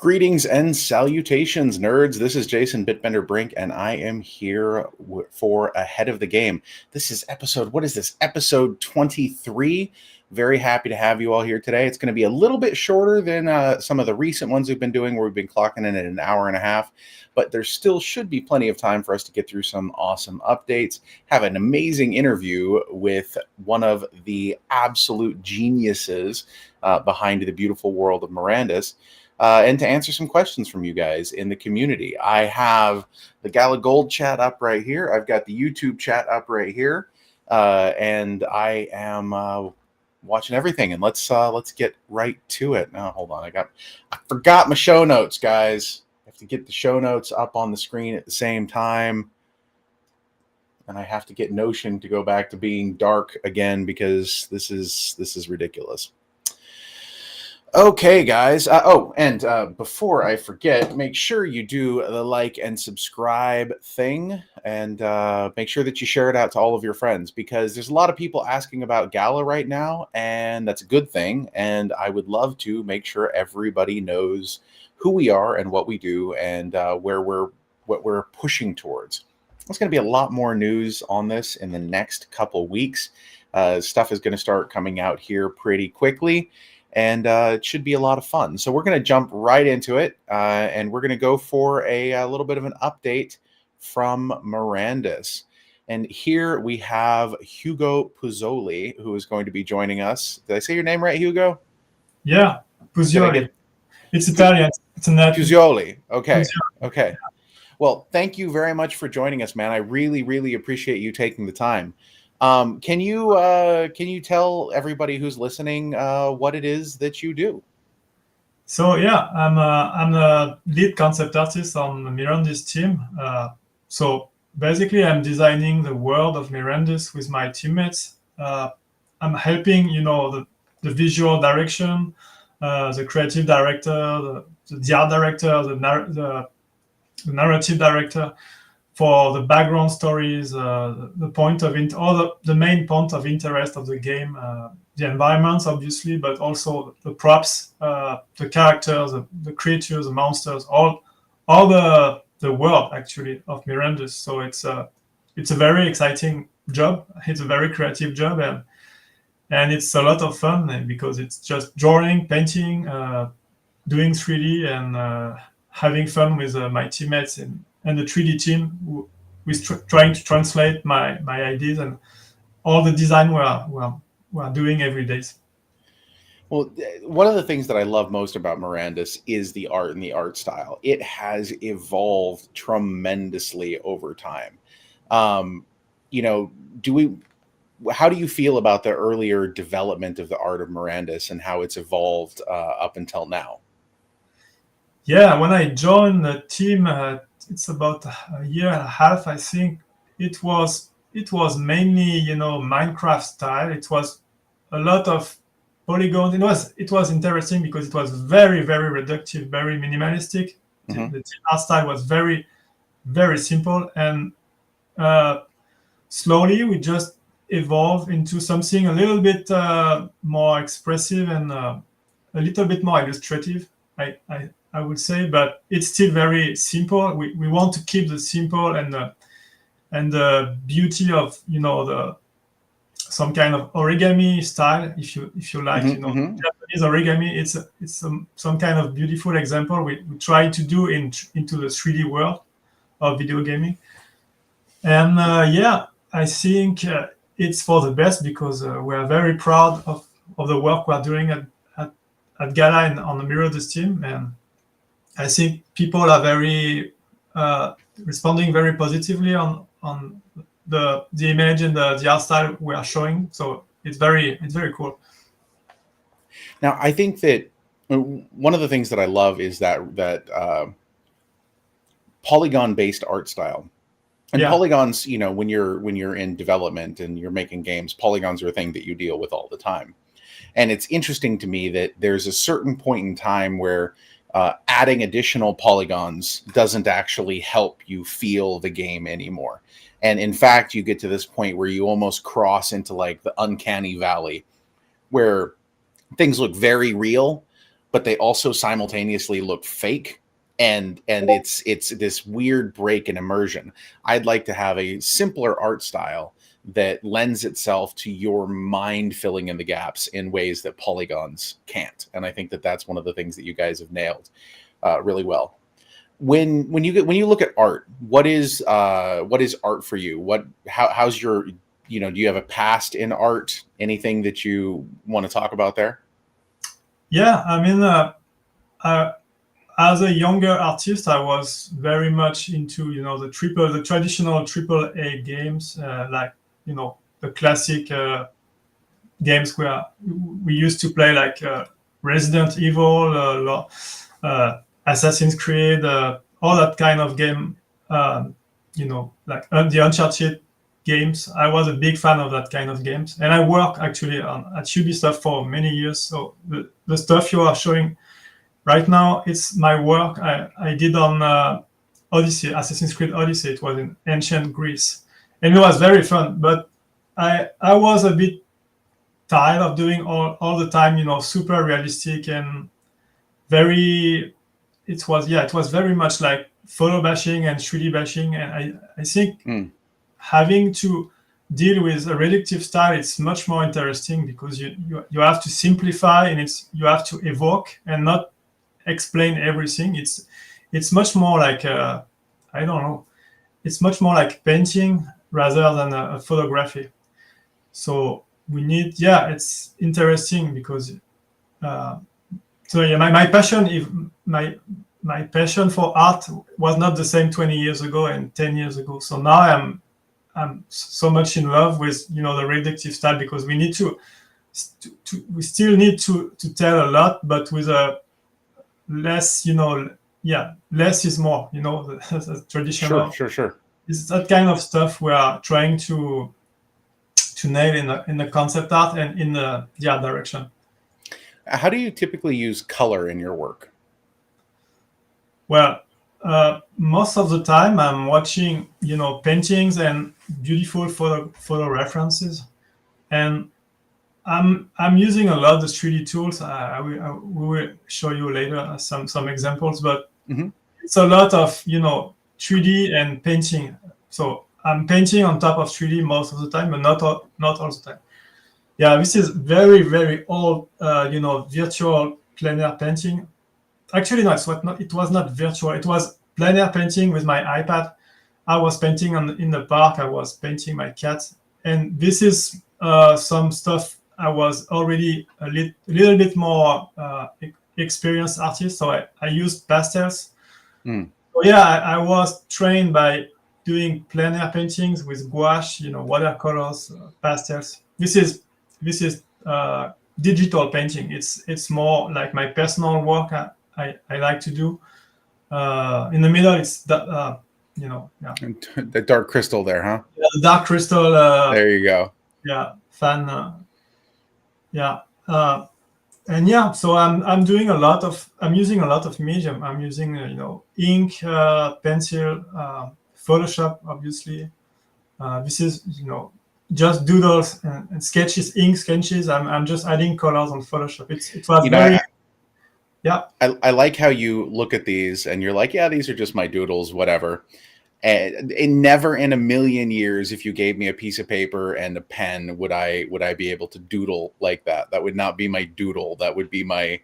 Greetings and salutations, nerds. This is Jason BitBender Brink, and I am here for Ahead of the Game. This is what is this? Episode 23. Very happy to have you all here today. It's going to be a little bit shorter than some of the recent ones we've been doing, where we've been clocking in at an hour and a half, but there still should be plenty of time for us to get through some awesome updates, have an amazing interview with one of the absolute geniuses behind the beautiful world of Mirandus, and to answer some questions from you guys in the community. I have the Gala Gold chat up right here. I've got the YouTube chat up right here, and I am watching everything. And let's get right to it. Now, hold on. I forgot my show notes, guys. I have to get the show notes up on the screen at the same time, and I have to get Notion to go back to being dark again because this is ridiculous. Okay, guys. Before I forget, make sure you do the like and subscribe thing, and make sure that you share it out to all of your friends, because there's a lot of people asking about Gala right now, and that's a good thing. And I would love to make sure everybody knows who we are and what we do, and what we're pushing towards. There's going to be a lot more news on this in the next couple weeks. Stuff is going to start coming out here pretty quickly. And it should be a lot of fun. So we're going to jump right into it, and we're going to go for a little bit of an update from Mirandus. And here we have Hugo Puzzoli, who is going to be joining us. Did I say your name right, Hugo? Yeah, Puzzoli. It's Italian. It's a Puzzoli. Okay. Okay. Well, thank you very much for joining us, man. I really, really appreciate you taking the time. Can you tell everybody who's listening what it is that you do? So yeah, I'm a lead concept artist on the Mirandus team. So basically, I'm designing the world of Mirandus with my teammates. I'm helping, the visual direction, the creative director, the art director, the narrative director, for the background stories, the point of the main point of interest of the game, the environments, obviously, but also the props, the characters, the creatures, the monsters, all the world actually of Mirandus. So it's a very exciting job. It's a very creative job, and it's a lot of fun because it's just drawing, painting, doing 3D, and having fun with my teammates and the 3D team who is trying to translate my ideas and all the design we're doing every day. Well, one of the things that I love most about Mirandus is the art and the art style. It has evolved tremendously over time. How do you feel about the earlier development of the art of Mirandus and how it's evolved up until now? Yeah, when I joined the team, it's about a year and a half, I think. It was mainly, Minecraft style. It was a lot of polygons. It was interesting because it was very, very reductive, very minimalistic. Mm-hmm. The art style was very, very simple, and slowly we just evolved into something a little bit more expressive and a little bit more illustrative, I would say, but it's still very simple. We want to keep the simple and the beauty of some kind of origami style, if you like. Mm-hmm. Japanese origami. It's some kind of beautiful example we try to do into the 3D world of video gaming, and I think it's for the best because we are very proud of the work we are doing at Gala and on the Mirandus team, and I think people are very responding very positively on the image and the art style we are showing. So it's very cool. Now, I think that one of the things that I love is that polygon-based art style. And polygons, when you're in development and you're making games, polygons are a thing that you deal with all the time. And it's interesting to me that there's a certain point in time where adding additional polygons doesn't actually help you feel the game anymore. And in fact, you get to this point where you almost cross into like the uncanny valley, where things look very real, but they also simultaneously look fake. And it's this weird break in immersion. I'd like to have a simpler art style that lends itself to your mind filling in the gaps in ways that Polygons can't. And I think that that's one of the things that you guys have nailed really well. When you look at art, what is art for you? How's your, do you have a past in art? Anything that you want to talk about there? Yeah, I mean, as a younger artist, I was very much into the traditional AAA games, like the classic games where we used to play, like Resident Evil, Assassin's Creed, all that kind of game. Like the Uncharted games. I was a big fan of that kind of games, and I worked actually at Ubisoft for many years. So the stuff you are showing right now, it's my work I did on Odyssey, Assassin's Creed Odyssey. It was in ancient Greece, and it was very fun. But I was a bit tired of doing all the time, super realistic and very. It was very much like photo bashing and 3D bashing, and I think having to deal with a reductive style, it's much more interesting because you have to simplify, and you have to evoke and not explain everything. It's much more like I don't know. It's much more like painting rather than a photography. So it's interesting because my passion, if my passion for art was not the same 20 years ago and 10 years ago. So now I'm so much in love with the reductive style, because we need we still need to tell a lot, but with a less, less is more, the traditional. Sure. It's that kind of stuff we are trying to nail in the concept art and in the direction. How do you typically use color in your work? Well, most of the time I'm watching, paintings and beautiful photo references, and I'm using a lot of the 3D tools. We will show you later some examples, but it's a lot of 3D and painting. So I'm painting on top of 3D most of the time, but not all the time. Yeah, this is very, very old, virtual plein air painting. Actually, no, it was not virtual. It was plein air painting with my iPad. I was painting in the park. I was painting my cat, and this is some stuff. I was already a little bit more experienced artist, so I used pastels. So I was trained by doing plein air paintings with gouache, watercolors, pastels. This is digital painting. It's more like my personal work. I like to do. In the middle, it's the The dark crystal there, huh? Yeah, the dark crystal. There you go. Yeah, fan. So I'm using a lot of medium. I'm using ink, pencil, Photoshop, obviously. This is just doodles and sketches, ink sketches. I'm just adding colors on Photoshop. It was very. Yeah. I like how you look at these and you're like, yeah, these are just my doodles, whatever. And never in a million years, if you gave me a piece of paper and a pen, would I be able to doodle like that? That would not be my doodle. That would be my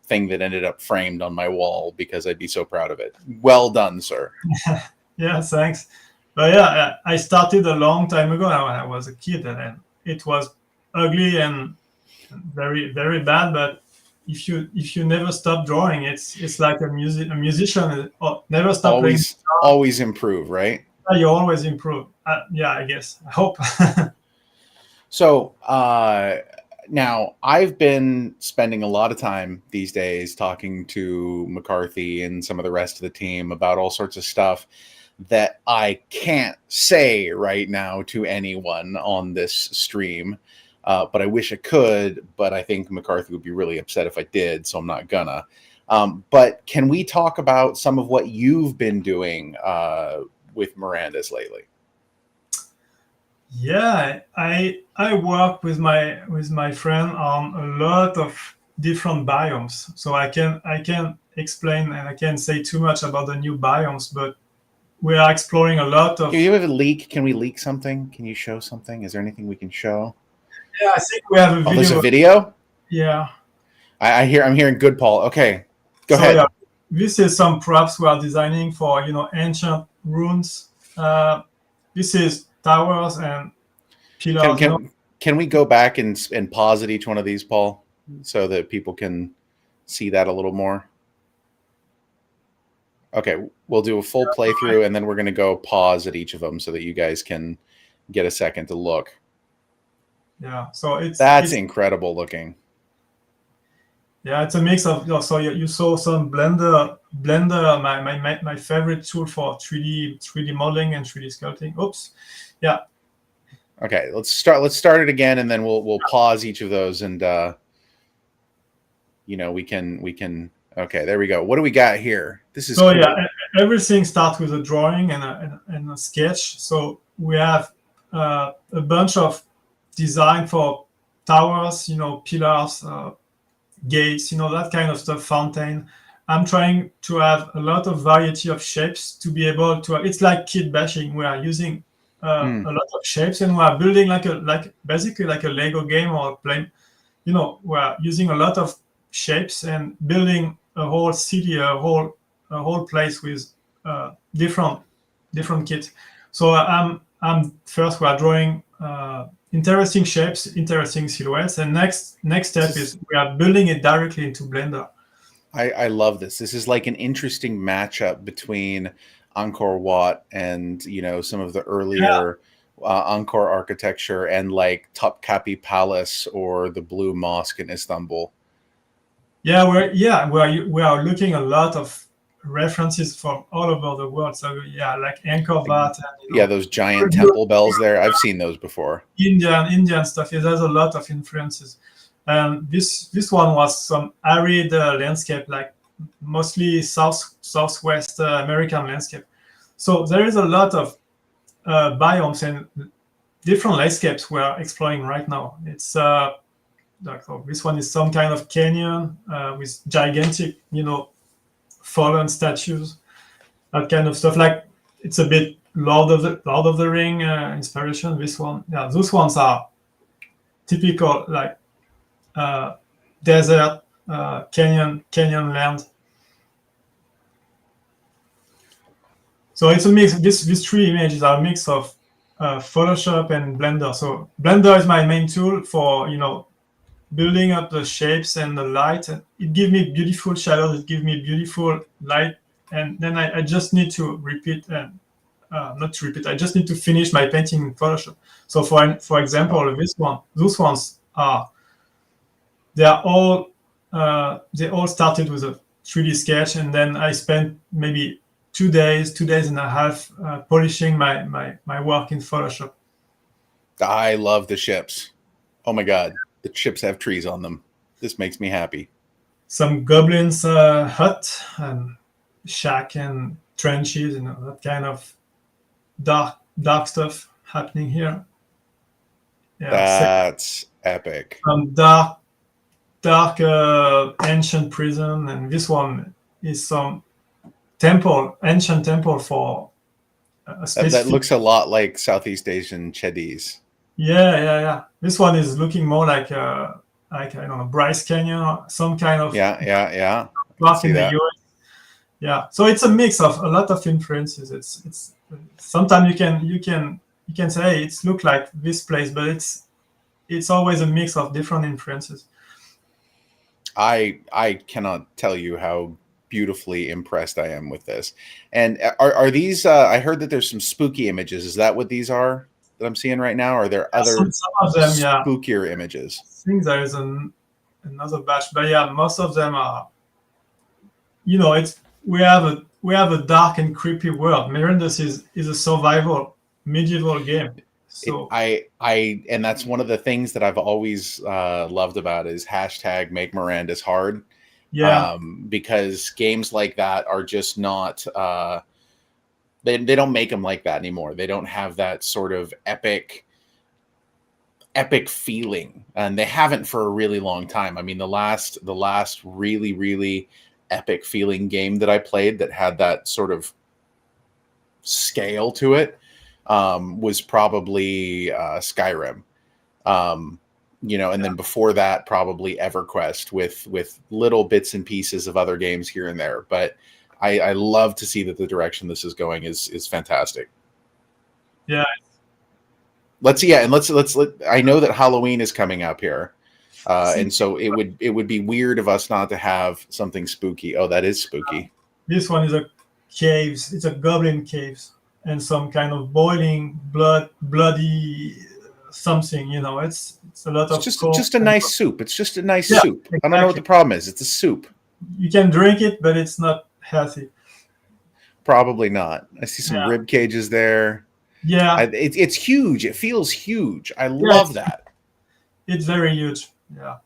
thing that ended up framed on my wall because I'd be so proud of it. Well done, sir. Yeah, thanks. But I started a long time ago when I was a kid, and it was ugly and very, very bad. But if you never stop drawing, it's like a musician never stop playing. Always improve, right? You always improve. I guess. I hope. So now I've been spending a lot of time these days talking to McCarthy and some of the rest of the team about all sorts of stuff that I can't say right now to anyone on this stream. But I wish I could, but I think McCarthy would be really upset if I did, so I'm not gonna. But can we talk about some of what you've been doing with Mirandus lately? Yeah, I work with my friend on a lot of different biomes. So I can explain and I can't say too much about the new biomes, but we are exploring a lot Can of. you have a leak? Can we leak something? Can you show something? Is there anything we can show? Yeah, I think we have a Oh, there's a video. video. Yeah. I'm hearing good, Paul. Okay, go So ahead. yeah, this is some props we are designing for ancient runes. This is towers and Can pillars. can can we go back and pause at each one of these, Paul, so that people can see that a little more? Okay, we'll do a full playthrough, and then we're going to go pause at each of them so that you guys can get a second to look. Yeah. So That's it's incredible looking. yeah, it's a mix of. So you saw some Blender, my favorite tool for 3D modeling and 3D sculpting. Oops. Yeah. Okay, let's start it again, and then we'll pause each of those, and we can. Okay, there we go. What do we got here? This is So cool. yeah, everything starts with a drawing and a sketch. So we have a bunch of design for towers, pillars, gates, that kind of stuff, fountain. I'm trying to have a lot of variety of shapes to be able to. It's like kit bashing. We are using a lot of shapes, and we are building basically like a Lego game or play. We are using a lot of shapes and building a whole city, a whole place with different kit. So I'm first we are drawing interesting shapes, interesting silhouettes, and next step is we are building it directly into Blender. I love this. This is like an interesting matchup between Angkor Wat and some of the earlier Angkor architecture and like Topkapi Palace or the Blue Mosque in Istanbul. Yeah, we are looking a lot of references from all over the world. So yeah, like Angkor Wat and Yeah, those giant temple bells there. I've seen those before. Indian stuff. Yeah, there's a lot of influences. And this one was some arid landscape, like mostly southwest American landscape. So there is a lot of biomes and different landscapes we are exploring right now. It's this one is some kind of canyon with gigantic, fallen statues, that kind of stuff. Like it's a bit Lord of the Ring inspiration. This one, yeah, those ones are typical like desert, canyon land. So it's a mix. These three images are a mix of Photoshop and Blender. So Blender is my main tool for building up the shapes and the light. It gives me beautiful shadows. It gives me beautiful light, and then I just need to repeat and not to repeat. I just need to finish my painting in Photoshop. So for example, those ones are they all started with a 3D sketch, and then I spent maybe 2 days and a half polishing my work in Photoshop. I love the ships. Oh my God, the ships have trees on them. This makes me happy. Some goblins hut and shack and trenches, that kind of dark stuff happening here. Yeah, That's epic. some dark ancient prison, and this one is some ancient temple for a specific. That looks a lot like Southeast Asian chedis. Yeah. This one is looking more like I don't know, Bryce Canyon or some kind of Yeah. park in the that. US. Yeah, so it's a mix of a lot of influences. It's sometimes you can say, hey, it's look like this place, but it's always a mix of different influences. I cannot tell you how beautifully impressed I am with this. And are these? I heard that there's some spooky images. Is that what these are that I'm seeing right now? Or are there other some of them, spookier images? I think there is another batch, but yeah, most of them are. It's we have a dark and creepy world. Mirandus is a survival medieval game. So and that's one of the things that I've always loved about is hashtag make Mirandus hard. Yeah. Because games like that are just not they don't make them like that anymore. They don't have that sort of epic epic feeling, and they haven't for a really long time. I mean, the last really, really epic feeling game that I played that had that sort of scale to it was probably Skyrim. And then before that, probably EverQuest with little bits and pieces of other games here and there. But I love to see that the direction this is going is fantastic. Yeah. Let's I know that Halloween is coming up here. And so it would be weird of us not to have something spooky. Oh, that is spooky. This one is a caves. It's a goblin caves and some kind of boiling bloody something. It's a lot of just a nice soup. It's just a nice soup. Exactly. I don't know what the problem is. It's a soup. You can drink it, but it's not healthy. Probably not. I see some rib cages there. Yeah, it's huge. It feels huge. I love that. It's very huge. Yeah.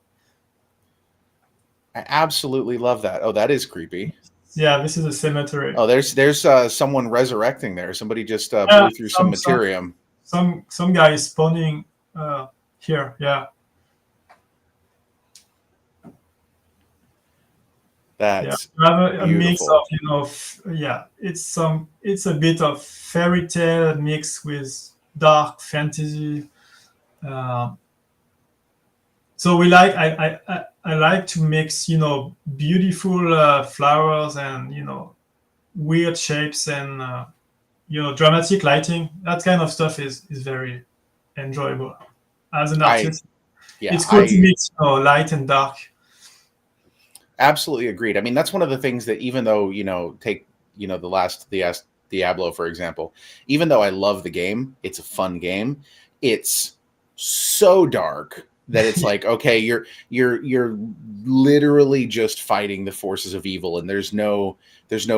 I absolutely love that. Oh, that is creepy. Yeah, this is a cemetery. Oh, there's someone resurrecting there. Somebody just blew through some materium. Some guy is spawning here. Yeah. That's you have a mix of it's a bit of fairy tale mixed with dark fantasy. So I like to mix beautiful flowers and weird shapes and dramatic lighting. That kind of stuff is very enjoyable as an artist. It's cool to mix light and dark. Absolutely agreed. I mean, that's one of the things that, even though, take, the last Diablo, for example, even though I love the game, it's a fun game. It's so dark that it's like, okay, you're literally just fighting the forces of evil, and there's no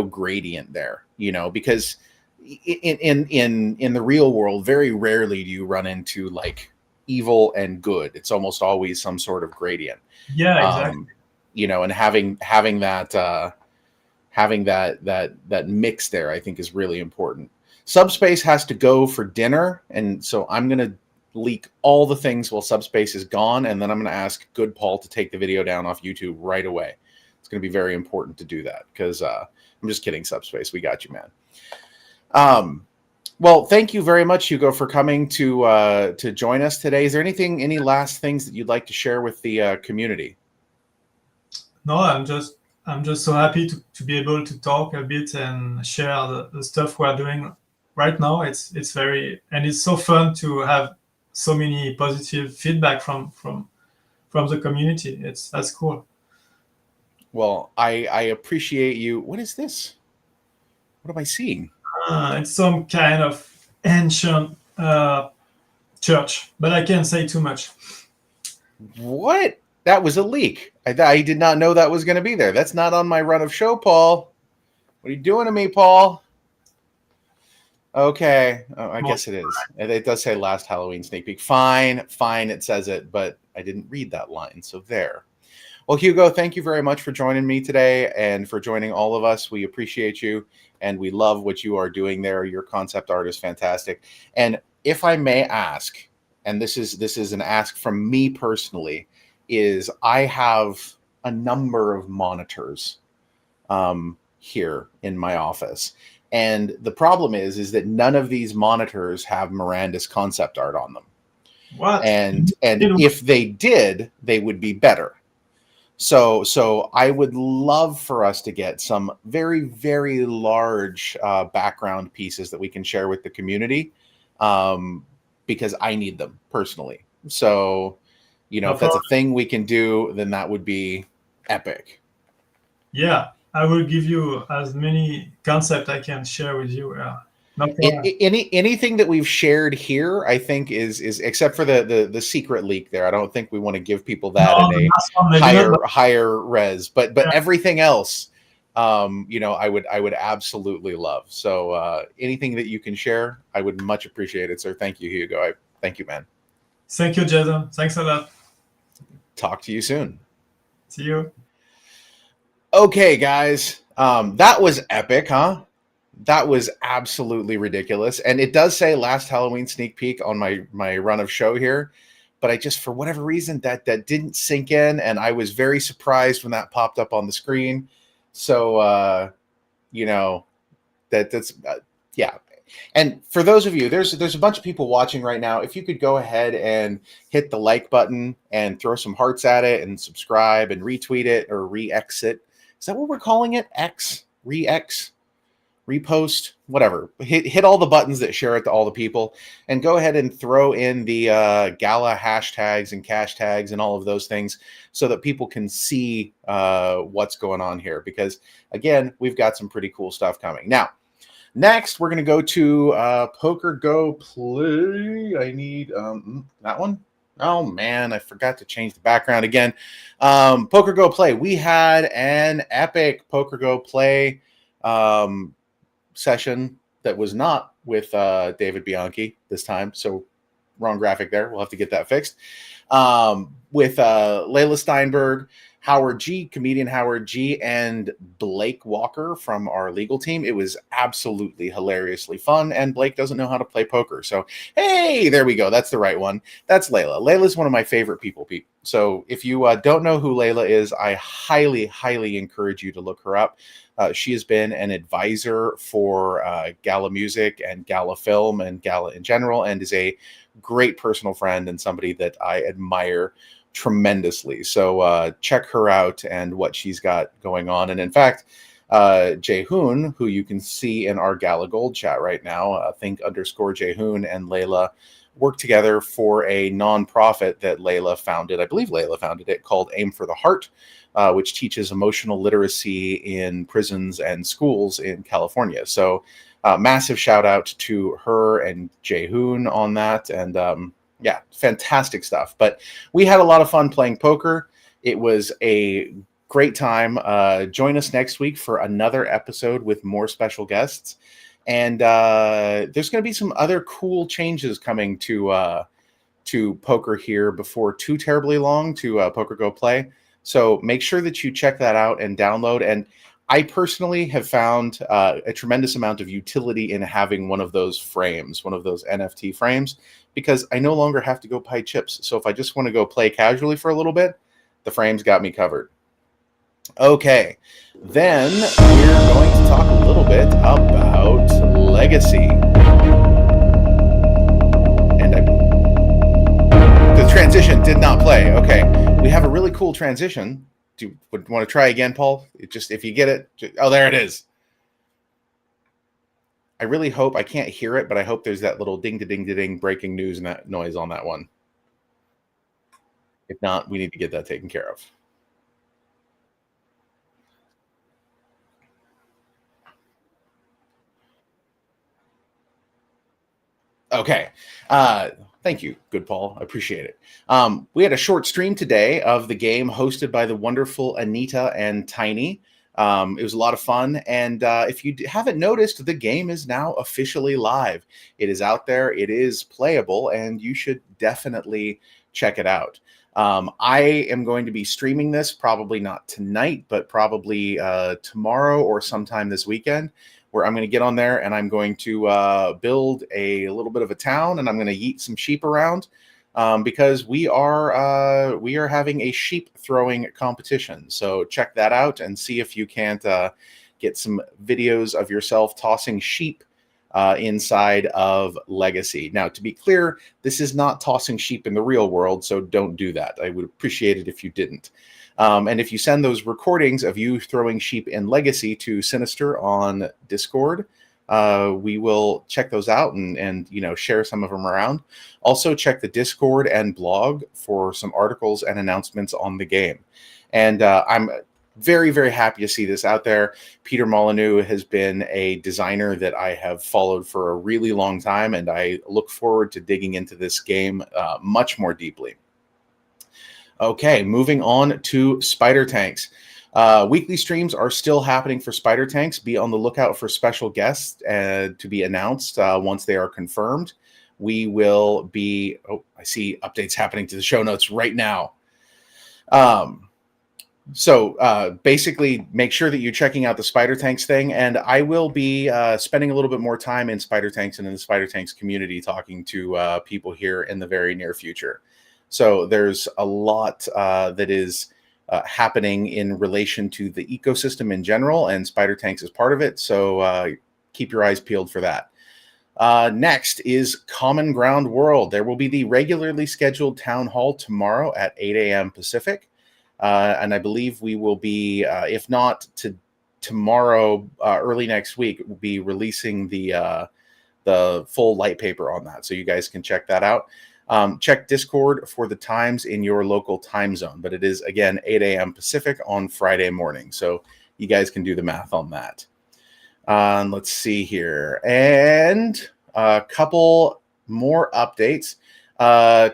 gradient there, because in the real world, very rarely do you run into like evil and good. It's almost always some sort of gradient. Yeah, exactly. And having that mix there, I think, is really important. Subspace has to go for dinner, and so I'm gonna leak all the things while Subspace is gone, and then I'm gonna ask Good Paul to take the video down off YouTube right away. It's gonna be very important to do that, because I'm just kidding, Subspace. We got you, man. Well, thank you very much, Hugo, for coming to join us today. Is there any last things that you'd like to share with the community? No, I'm just so happy to be able to talk a bit and share the stuff we're doing right now. It's so fun to have so many positive feedback from the community. That's cool. Well, I appreciate you. What is this? What am I seeing? It's some kind of ancient church, but I can't say too much. What? That was a leak. I did not know that was going to be there. That's not on my run of show, Paul. What are you doing to me, Paul? Okay. Oh, I guess it is. It does say last Halloween sneak peek. Fine. It says it, but I didn't read that line. So there. Well, Hugo, thank you very much for joining me today and for joining all of us. We appreciate you, and we love what you are doing there. Your concept art is fantastic. And if I may ask, and this is an ask from me personally, is I have a number of monitors here in my office. And the problem is that none of these monitors have Mirandus concept art on them. What? And if they did, they would be better. So I would love for us to get some very, very large background pieces that we can share with the community, because I need them personally. So, if that's a thing we can do, then that would be epic. Yeah, I will give you as many concepts I can share with you. No problem. Anything that we've shared here, I think is except for the secret leak there. I don't think we want to give people that in a higher res. But everything else, I would absolutely love. So anything that you can share, I would much appreciate it, sir. Thank you, Hugo. Thank you, man. Thank you, Jason. Thanks a lot. Talk to you soon. See you. Okay, guys. That was epic, huh? That was absolutely ridiculous. And it does say last Halloween sneak peek on my run of show here. but I just, for whatever reason, that didn't sink in, and I was very surprised when that popped up on the screen. So that's yeah. And for those of you, there's a bunch of people watching right now. If you could go ahead and hit the like button and throw some hearts at it and subscribe and retweet it or re-exit. Is that what we're calling it? X? Re-X? Repost? Whatever. Hit all the buttons that share it to all the people, and go ahead and throw in the Gala hashtags and cash tags and all of those things so that people can see what's going on here. Because, again, we've got some pretty cool stuff coming. Now, next, we're going to go to Poker Go Play. I need that one. Oh, man, I forgot to change the background again. Poker Go Play. We had an epic Poker Go Play session that was not with David Bianchi this time. So wrong graphic there. We'll have to get that fixed. With Layla Steinberg, Howard G, comedian Howard G, and Blake Walker from our legal team. It was absolutely hilariously fun, and Blake doesn't know how to play poker. So, hey, there we go. That's the right one. That's Layla. Layla's one of my favorite people. So if you don't know who Layla is, I highly, highly encourage you to look her up. She has been an advisor for Gala Music and Gala Film and Gala in general, and is a great personal friend and somebody that I admire tremendously. So check her out and what she's got going on. And in fact, Jehoon, who you can see in our Gala Gold chat right now, think_Jehoon and Layla work together for a nonprofit that Layla founded. I believe Layla founded it, called Aim for the Heart, which teaches emotional literacy in prisons and schools in California. So massive shout out to her and Jehoon on that. And yeah, fantastic stuff. But we had a lot of fun playing poker. It was a great time. Join us next week for another episode with more special guests. And there's going to be some other cool changes coming to poker here before too terribly long, to Poker Go Play. So make sure that you check that out and download. And I personally have found a tremendous amount of utility in having one of those frames, one of those NFT frames, because I no longer have to go buy chips. So if I just want to go play casually for a little bit, the frames got me covered. Okay, then we're going to talk a little bit about Legacy. And the transition did not play. Okay, we have a really cool transition. Do you want to try again, Paul? If you get it. Oh, there it is. I really hope, I can't hear it, but I hope there's that little ding-da-ding-da-ding breaking news and that noise on that one. If not, we need to get that taken care of. Okay. Thank you, good Paul. I appreciate it. We had a short stream today of the game hosted by the wonderful Anita and Tiny. It was a lot of fun. And if you haven't noticed, the game is now officially live. It is out there. It is playable, and you should definitely check it out. I am going to be streaming this, probably not tonight, but probably tomorrow or sometime this weekend, where I'm going to get on there and I'm going to build a little bit of a town, and I'm going to yeet some sheep around because we are having a sheep throwing competition. So check that out and see if you can't get some videos of yourself tossing sheep inside of Legacy. Now, to be clear, this is not tossing sheep in the real world, so don't do that. I would appreciate it if you didn't. And if you send those recordings of you throwing sheep in Legacy to Sinister on Discord, we will check those out and share some of them around. Also, check the Discord and blog for some articles and announcements on the game. And I'm very, very happy to see this out there. Peter Molyneux has been a designer that I have followed for a really long time, and I look forward to digging into this game much more deeply. Okay, moving on to Spider Tanks. Weekly streams are still happening for Spider Tanks. Be on the lookout for special guests to be announced once they are confirmed. We will be, I see updates happening to the show notes right now. So basically, make sure that you're checking out the Spider Tanks thing, and I will be spending a little bit more time in Spider Tanks and in the Spider Tanks community talking to people here in the very near future. So there's a lot that is happening in relation to the ecosystem in general, and Spider Tanks is part of it. So keep your eyes peeled for that. Next is Common Ground World. There will be the regularly scheduled town hall tomorrow at 8 a.m. Pacific. And I believe we will be, if not tomorrow, early next week, we'll be releasing the full light paper on that. So you guys can check that out. Check Discord for the times in your local time zone. But it is, again, 8 a.m. Pacific on Friday morning. So you guys can do the math on that. Let's see here. And a couple more updates.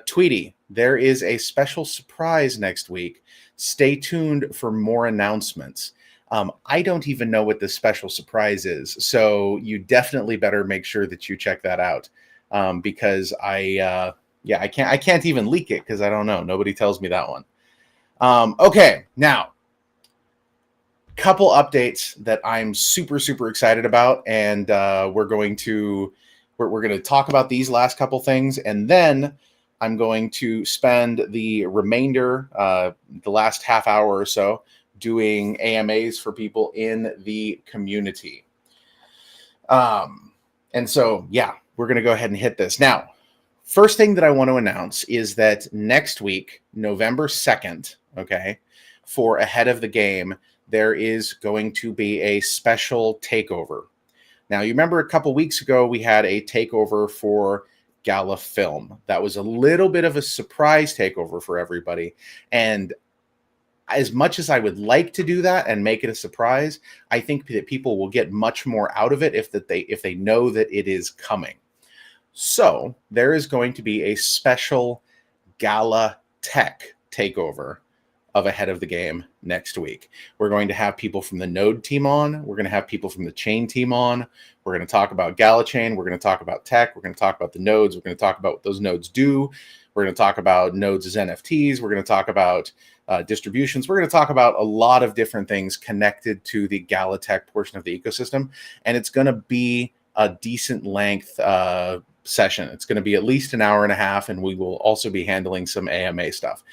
Tweety, there is a special surprise next week. Stay tuned for more announcements. I don't even know what the special surprise is, so you definitely better make sure that you check that out, because I can't even leak it because I don't know. Nobody tells me that one. Okay, now couple updates that I'm super excited about, and we're going to talk about these last couple things, and then I'm going to spend the remainder, the last half hour or so, doing AMAs for people in the community. And so, yeah, we're going to go ahead and hit this. Now, first thing that I want to announce is that next week, November 2nd, okay, for Ahead of the Game, there is going to be a special takeover. Now, you remember a couple weeks ago, we had a takeover for Gala Film. That was a little bit of a surprise takeover for everybody. And as much as I would like to do that and make it a surprise, I think that people will get much more out of it if they know that it is coming. So there is going to be a special Gala Tech takeover of Ahead of the Game next week. We're going to have people from the Node team on. We're going to have people from the Chain team on. We're going to talk about GALACHAIN. We're going to talk about tech. We're going to talk about the nodes. We're going to talk about what those nodes do. We're going to talk about nodes as NFTs. We're going to talk about distributions. We're going to talk about a lot of different things connected to the Gala Tech portion of the ecosystem. And it's going to be a decent length session. It's going to be at least an hour and a half, and we will also be handling some AMA stuff.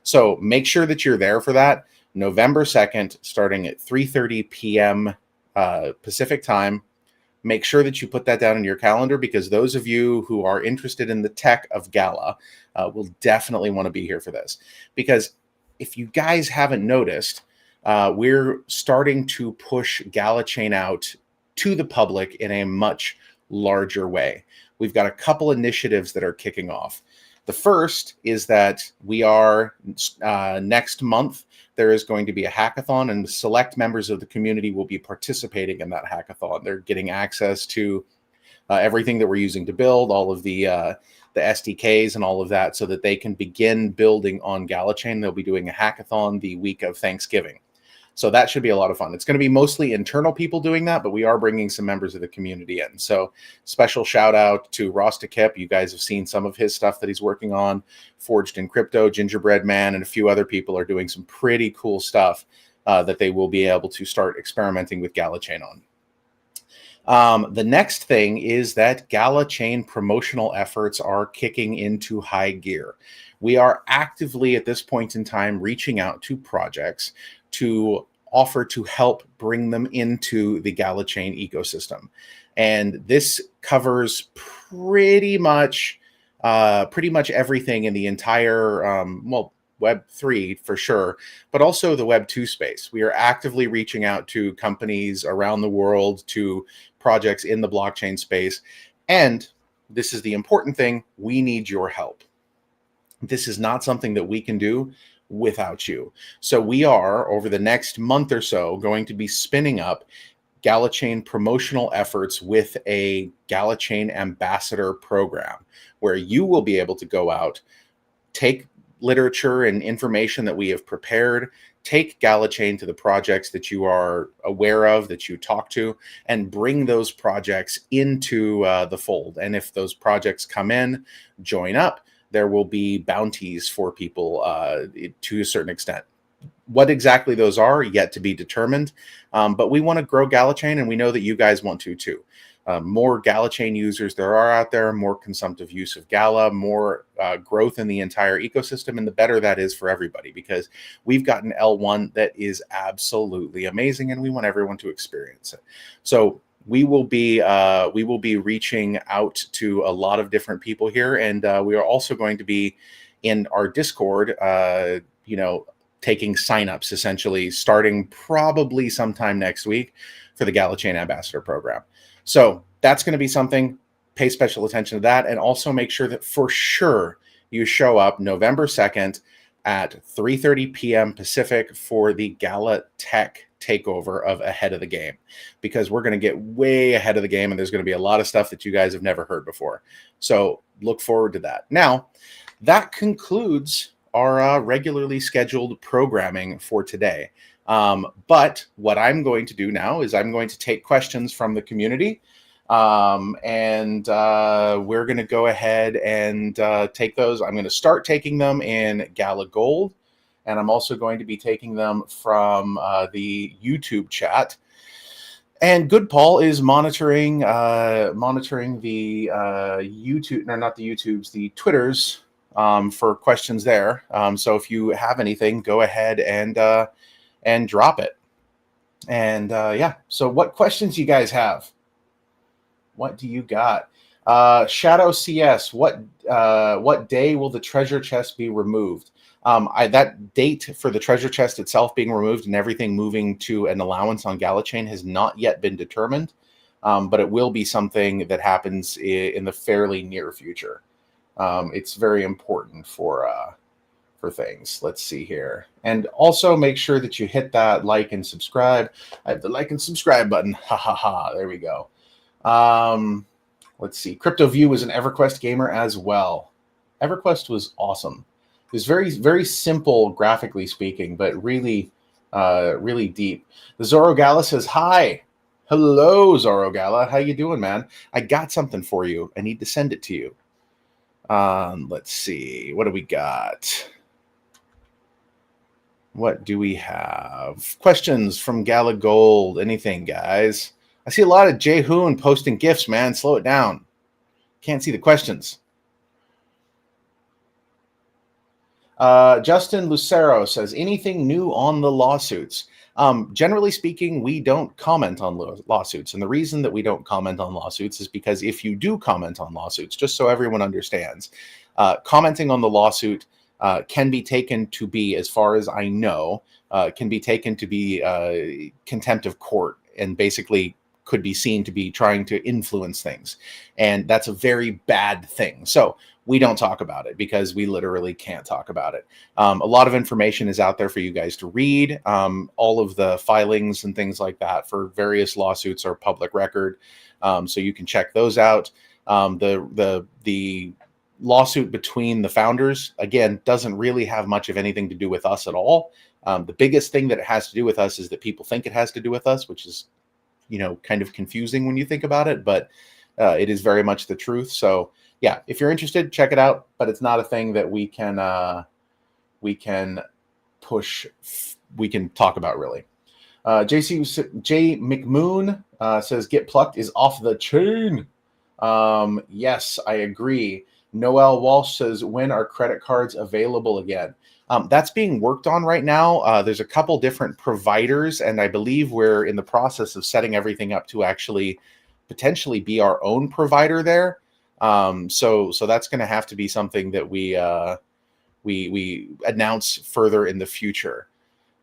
So make sure that you're there for that. November 2nd, starting at 3:30 p.m. Pacific time. Make sure that you put that down in your calendar, because those of you who are interested in the tech of Gala will definitely want to be here for this. Because if you guys haven't noticed, we're starting to push GALACHAIN out to the public in a much larger way. We've got a couple initiatives that are kicking off. The first is that we are next month, there is going to be a hackathon, and select members of the community will be participating in that hackathon. They're getting access to everything that we're using to build, all of the SDKs and all of that, so that they can begin building on GALACHAIN. They'll be doing a hackathon the week of Thanksgiving. So that should be a lot of fun. It's going to be mostly internal people doing that, but we are bringing some members of the community in. So special shout out to Rasta Kip. You guys have seen some of his stuff that he's working on. Forged in Crypto, Gingerbread Man, and a few other people are doing some pretty cool stuff that they will be able to start experimenting with GALACHAIN on. The next thing is that GALACHAIN promotional efforts are kicking into high gear. We are actively at this point in time reaching out to projects to offer to help bring them into the GALACHAIN ecosystem. And this covers pretty much everything in the entire, Web3 for sure, but also the Web2 space. We are actively reaching out to companies around the world, to projects in the blockchain space. And this is the important thing, we need your help. This is not something that we can do without you. So we are, over the next month or so, going to be spinning up GALACHAIN promotional efforts with a GALACHAIN ambassador program, where you will be able to go out, take literature and information that we have prepared, take GALACHAIN to the projects that you are aware of, that you talk to, and bring those projects into the fold. And if those projects come in, join up, there will be bounties for people to a certain extent. What exactly those are, yet to be determined. But we want to grow GALACHAIN, and we know that you guys want to too. more GalaChain users there are out there, more consumptive use of Gala, more growth in the entire ecosystem, and the better that is for everybody, because we've got an L1 that is absolutely amazing, and we want everyone to experience it. So we will be reaching out to a lot of different people here, and we are also going to be in our Discord, taking signups essentially starting probably sometime next week for the GalaChain Ambassador Program. So that's going to be something. Pay special attention to that, and also make sure that for sure you show up November 2nd at 3:30 p.m. Pacific for the Gala Tech takeover of Ahead of the Game, because we're going to get way ahead of the game, and there's going to be a lot of stuff that you guys have never heard before. So look forward to that. Now, that concludes our regularly scheduled programming for today. But what I'm going to do now is I'm going to take questions from the community, and we're going to go ahead and take those. I'm going to start taking them in Gala Gold, and I'm also going to be taking them from the YouTube chat. And Good Paul is monitoring the YouTube, or not the YouTubes, the Twitters, for questions there. So if you have anything, go ahead and drop it. And yeah, so what questions you guys have? What do you got? Shadow CS, what day will the treasure chest be removed? That date for the treasure chest itself being removed and everything moving to an allowance on GalaChain has not yet been determined, but it will be something that happens in the fairly near future. It's very important for things. Let's see here. And also make sure that you hit that like and subscribe. I have the like and subscribe button. Ha ha ha. There we go. Let's see. CryptoView was an EverQuest gamer as well. EverQuest was awesome. It was very, very simple graphically speaking, but really, really deep. The Zorogala says, hi. Hello, Zorogala. How you doing, man? I got something for you. I need to send it to you. Let's see. What do we got? What do we have? Questions from Gala Gold. Anything, guys? I see a lot of Jay Hoon posting GIFs, man. Slow it down. Can't see the questions. Justin Lucero says, anything new on the lawsuits? Generally speaking, we don't comment on lawsuits. And the reason that we don't comment on lawsuits is because if you do comment on lawsuits, just so everyone understands, commenting on the lawsuit can be taken to be, as far as I know, can be taken to be contempt of court, and basically could be seen to be trying to influence things. And that's a very bad thing. So we don't talk about it because we literally can't talk about it. A lot of information is out there for you guys to read. All of the filings and things like that for various lawsuits are public record. So you can check those out. The lawsuit between the founders, again, doesn't really have much of anything to do with us at all. The biggest thing that it has to do with us is that people think it has to do with us, which is, kind of confusing when you think about it, but it is very much the truth. So yeah, if you're interested, check it out, but it's not a thing that we can talk about really. J McMoon says, get plucked is off the chain. Yes, I agree. Noel Walsh says, when are credit cards available again? That's being worked on right now. There's a couple different providers, and I believe we're in the process of setting everything up to actually potentially be our own provider there. So that's going to have to be something that we announce further in the future.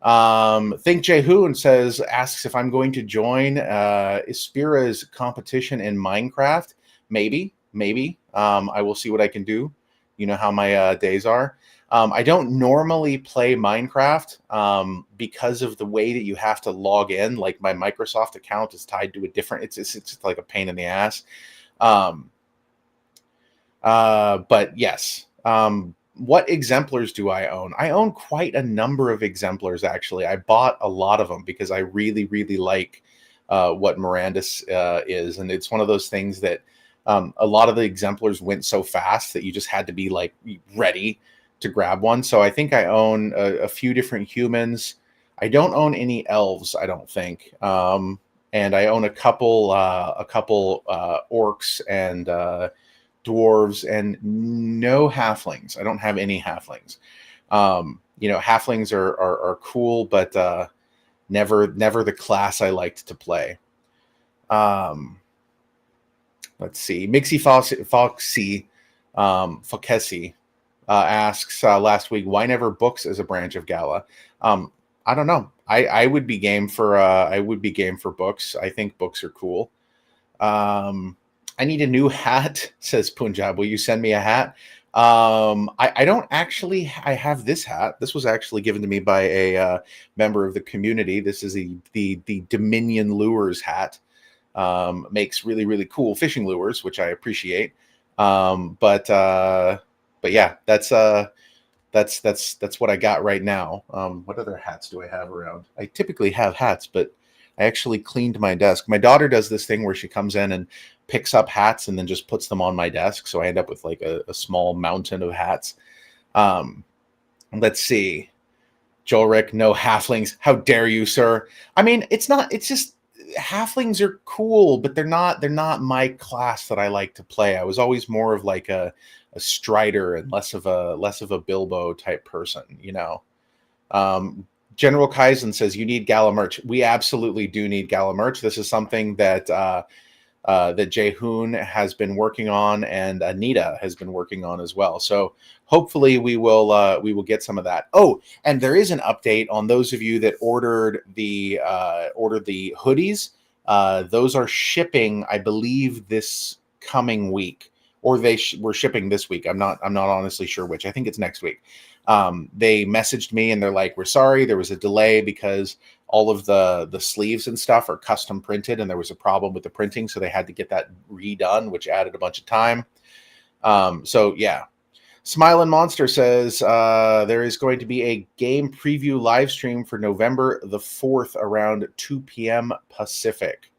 Think Jehoon asks if I'm going to join Ispira's competition in Minecraft. Maybe. I will see what I can do. You know how my days are. I don't normally play Minecraft because of the way that you have to log in. Like my Microsoft account is tied to a different. It's like a pain in the ass. But yes. What exemplars do I own? I own quite a number of exemplars, actually. I bought a lot of them because I really, really like what Mirandus is. And it's one of those things that a lot of the exemplars went so fast that you just had to be like ready to grab one. So I think I own a few different humans. I don't own any elves, I don't think. and I own a couple orcs and dwarves, and no halflings. I don't have any halflings. Halflings are cool, but never the class I liked to play. Let's see. Mixie Foxy asks last week, why never books as a branch of Gala? I don't know. I would be game for books. I think books are cool. I need a new hat, says Punjab. Will you send me a hat? I don't actually. I have this hat. This was actually given to me by a member of the community. This is the Dominion Lures hat. Makes really cool fishing lures, which I appreciate. But yeah, that's what I got right now. What other hats do I have around? I typically have hats, but I actually cleaned my desk. My daughter does this thing where she comes in and picks up hats and then just puts them on my desk. So I end up with like a small mountain of hats. Let's see. Joel Rick, no halflings. How dare you, sir? I mean, it's just halflings are cool, but they're not my class that I like to play. I was always more of like a Strider and less of a Bilbo type person, General Kaizen says you need Gala merch. We absolutely do need Gala merch. This is something that that Jay-Hoon has been working on, and Anita has been working on as well. So hopefully we will get some of that. Oh, and there is an update on those of you that ordered the hoodies. Those are shipping, I believe, this coming week, or they were shipping this week. I'm not honestly sure which. I think it's next week. They messaged me and they're like, we're sorry, there was a delay because all of the sleeves and stuff are custom printed and there was a problem with the printing, so they had to get that redone, which added a bunch of time. So yeah. Smiling Monster says there is going to be a game preview live stream for November the 4th around 2 p.m. Pacific.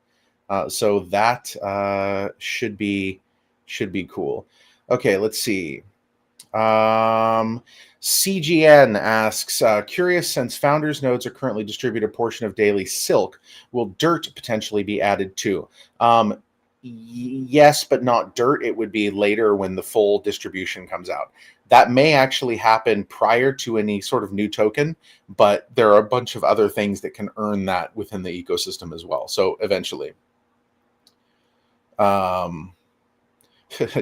So that should be cool. Okay, let's see. CGN asks, curious, since Founders nodes are currently distributed a portion of daily silk, will dirt potentially be added too? Yes, but not dirt. It would be later when the full distribution comes out. That may actually happen prior to any sort of new token, but there are a bunch of other things that can earn that within the ecosystem as well. So eventually.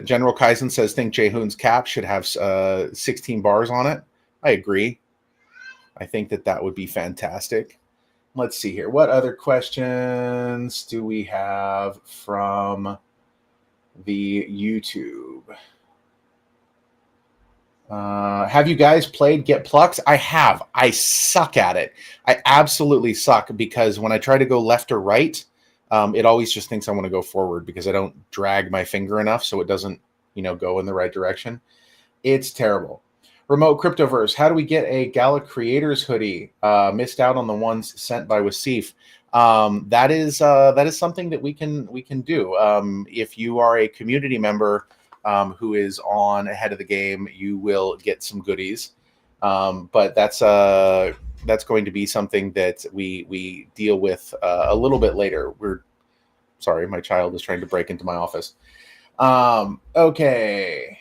General Kaizen says, think Jay-Hoon's cap should have 16 bars on it. I agree. I think that would be fantastic. Let's see here. What other questions do we have from the YouTube? Have you guys played Get Plucked? I have. I suck at it. I absolutely suck, because when I try to go left or right, it always just thinks I want to go forward because I don't drag my finger enough, so it doesn't, go in the right direction. It's terrible. Remote Cryptoverse, how do we get a Gala Creators hoodie? Missed out on the ones sent by Wasif. That is something that we can do. If you are a community member who is on ahead of the game, you will get some goodies. But that's going to be something that we deal with a little bit later. Sorry, my child is trying to break into my office. Okay.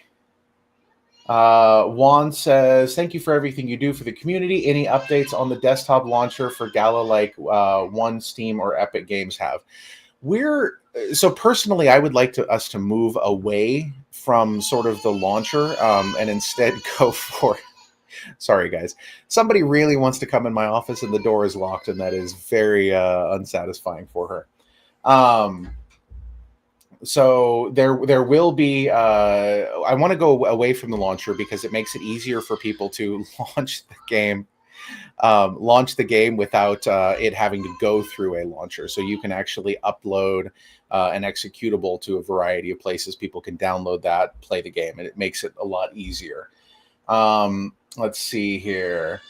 Juan says, thank you for everything you do for the community. Any updates on the desktop launcher for Gala like One, Steam, or Epic Games have? So personally, I would like us to move away from sort of the launcher and instead go for... Sorry, guys. Somebody really wants to come in my office and the door is locked, and that is very unsatisfying for her. So there will be... I want to go away from the launcher because it makes it easier for people to launch the game without it having to go through a launcher. So you can actually upload an executable to a variety of places. People can download that, play the game, and it makes it a lot easier. Let's see here.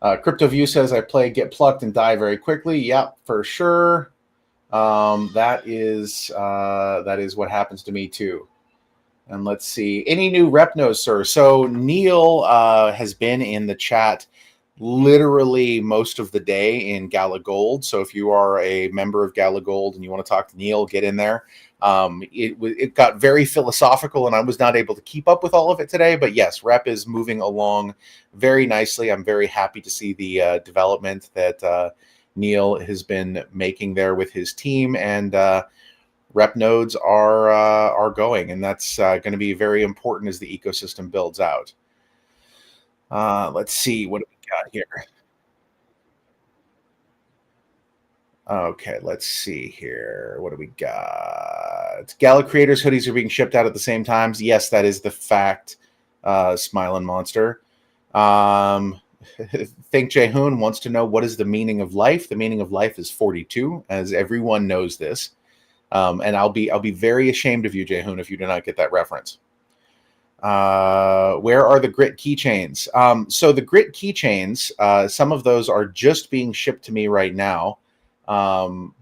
CryptoView says, I play Get Plucked and die very quickly. Yep, for sure. That is what happens to me too. And let's see. Any new rep nodes, sir? So Neil has been in the chat literally most of the day in Gala Gold. So if you are a member of Gala Gold and you want to talk to Neil, get in there. It got very philosophical, and I was not able to keep up with all of it today. But yes, Rep is moving along very nicely. I'm very happy to see the development that Neil has been making there with his team, and Rep nodes are going, and that's going to be very important as the ecosystem builds out. Let's see, what do we got here? Okay, let's see here. What do we got? Gala Creators hoodies are being shipped out at the same times. Yes, that is the fact, Smiling Monster. Think Jaehoon wants to know, what is the meaning of life? The meaning of life is 42, as everyone knows this. And I'll be very ashamed of you, Jaehoon, if you do not get that reference. Where are the grit keychains? So the grit keychains, some of those are just being shipped to me right now.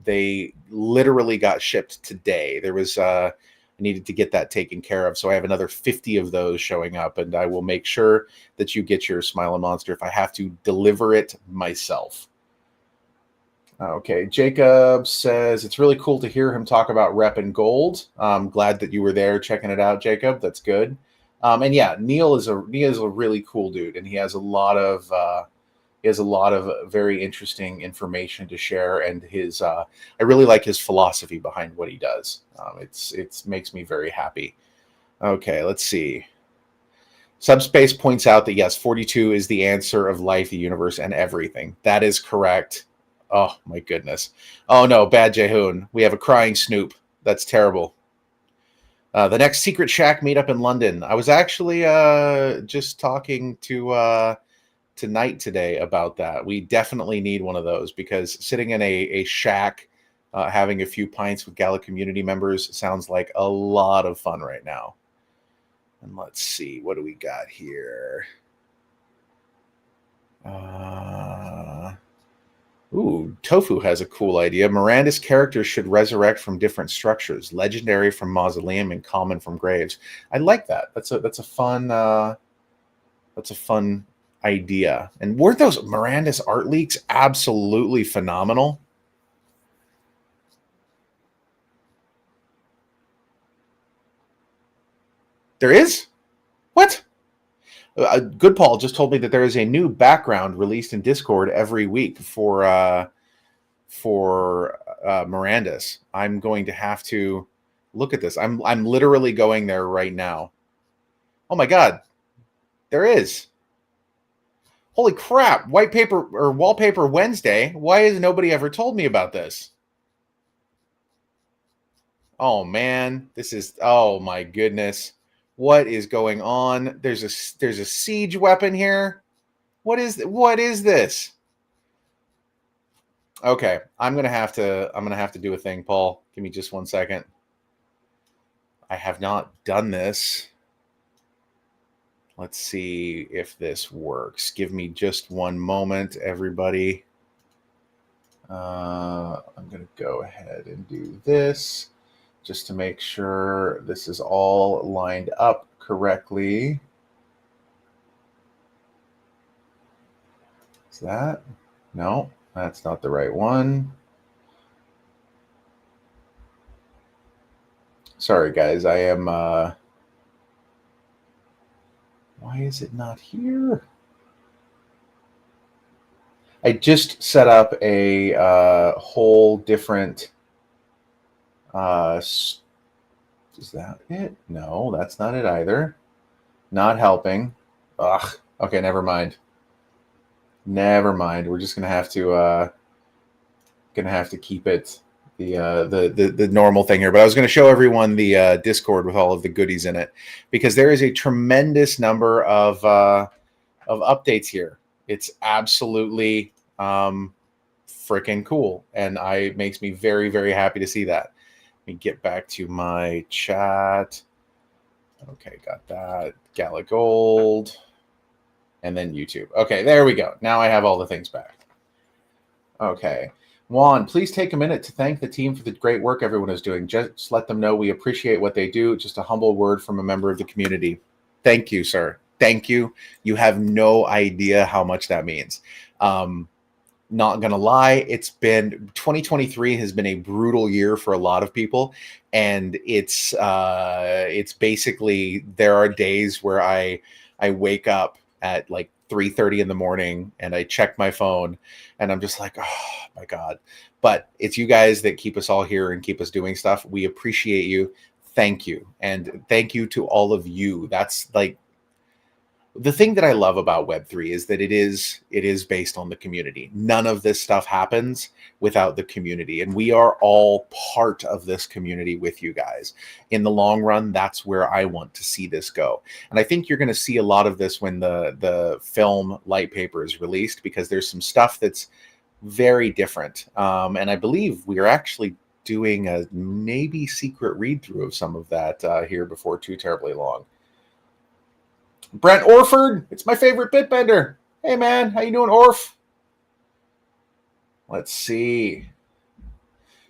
They literally got shipped today. There was I needed to get that taken care of, so I have another 50 of those showing up, and I will make sure that you get your Smiling Monster if I have to deliver it myself. Okay, Jacob says it's really cool to hear him talk about Rep and Gold. I'm glad that you were there checking it out, Jacob. That's good. And yeah, Neil is a really cool dude, and he has a lot of very interesting information to share, and his I really like his philosophy behind what he does. It makes me very happy. Okay, let's see. Subspace points out that yes, 42 is the answer of life, the universe, and everything. That is correct. Oh my goodness. Oh no, bad Jaehoon. We have a crying Snoop. That's terrible. The next Secret Shack meetup in London. I was actually just talking to Knight today about that. We definitely need one of those, because sitting in a shack, having a few pints with Gala community members sounds like a lot of fun right now. And let's see, what do we got here? Ooh, Tofu has a cool idea. Mirandus characters should resurrect from different structures. Legendary from Mausoleum and common from graves. I like that. That's a fun idea. And weren't those Mirandus art leaks absolutely phenomenal? There is? What? Good Paul just told me that there is a new background released in Discord every week for Mirandus. I'm going to have to look at this. I'm literally going there right now. Oh my god, there is. Holy crap! White paper or wallpaper Wednesday. Why has nobody ever told me about this? Oh man, this is. Oh my goodness. What is going on? There's a siege weapon here. What is this? Okay, I'm gonna have to do a thing, Paul. Give me just 1 second. I have not done this. Let's see if this works. Give me just one moment, everybody. I'm gonna go ahead and do this, just to make sure this is all lined up correctly. Is that? No, that's not the right one. Sorry, guys. I am... why is it not here? I just set up a whole different... is that it? No, that's not it either. Not helping. Ugh. Okay, never mind. Never mind. We're just gonna have to keep it the normal thing here. But I was going to show everyone the Discord with all of the goodies in it, because there is a tremendous number of updates here. It's absolutely freaking cool, and it makes me very, very happy to see that. Let me get back to my chat. Okay, got that. Gala Gold. And then YouTube. Okay, there we go. Now I have all the things back. Okay. Juan, please take a minute to thank the team for the great work everyone is doing. Just let them know we appreciate what they do. Just a humble word from a member of the community. Thank you, sir. thank you. You have no idea how much that means. Not gonna lie, 2023 has been a brutal year for a lot of people, and it's basically, there are days where I wake up at like 3:30 in the morning and I check my phone and I'm just like, oh my God. But it's you guys that keep us all here and keep us doing stuff. We appreciate you. Thank you. And thank you to all of you. That's like the thing that I love about Web3 is that it is based on the community. None of this stuff happens without the community, and we are all part of this community with you guys. In the long run, that's where I want to see this go. And I think you're going to see a lot of this when the film Light Paper is released, because there's some stuff that's very different. And I believe we are actually doing a maybe secret read through of some of that here before too terribly long. Brent Orford, it's my favorite BitBender. Hey man, how you doing, Orf? Let's see.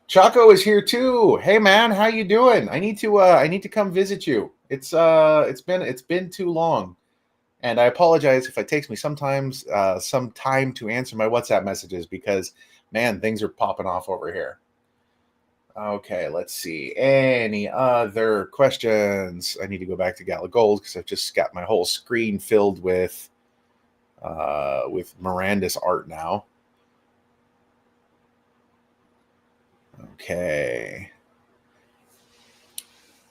Choco is here too. Hey man, how you doing? I need to come visit you. It's been too long, and I apologize if it takes me sometimes some time to answer my WhatsApp messages, because man, things are popping off over here. Okay, let's see. Any other questions? I need to go back to Gala Gold because I've just got my whole screen filled with Mirandus art now. Okay.